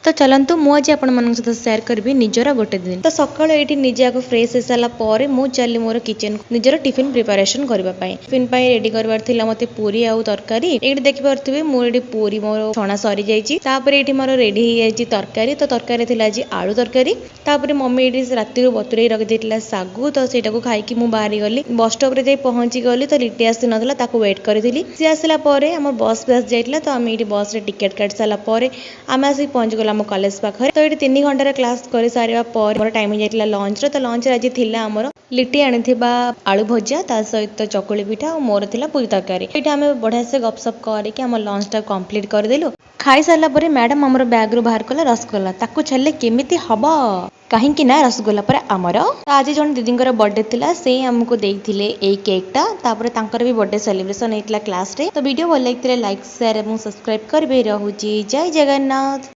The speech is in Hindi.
तो चलतु मुझे आपण सहित सेयार करी निजर गोटे दिन। तो सकाळु ये निजे आगे फ्रेश हो सारा पर मुझे चली मोर किचन निजर टिफिन प्रिपरेशन करने टिफिन रेडी कर मत पूरी आउ तरकारी ये देखिपे मुझे पूरी मोर छणा सरी जाइए मोर रेडी हो तरकारी। तो तरकारी थी आज आलू तरकारी तापर मम्मी ये राति बतुरे रखी सागु तो सहीटा को खाई मुझे बाहरी गली बस स्टॉप रे पहुंची गली। तो लिट्टी आसी ना वेट करी सी आसला आम बस भी आसी जाइए। तो आम ये बस रे टिकेट काट सारापर आम आसिक पहुंच गला आम कॉलेज पाखे। तो ये 3 घंटार क्लास कर सारा मोर टाइम हो जाता लंच तो लंच आज थी आमर लिट्टी आनी आलू भजा ता सहित चकुली पिठा और मोर थिला पूरी तरकारी। ये आम बढ़िया से गपसप करके आम लंच टा कंप्लीट करदेलु। खाई सारा पर मैडम आमर बैग रु बाहर कला रसगोल्ला ताकू छाड़े केमिति हबो कहीं ना रसगोल्ला पर आमर आज जन दीदी बर्थडे थिला से हमको देइथिले ए केक टा तापर तांकर भी बर्थडे सेलिब्रेशन हेतला क्लास रे। तो वीडियो भल लगी लाइक शेयर और सब्सक्राइब करबे। रहूची जय जगन्नाथ।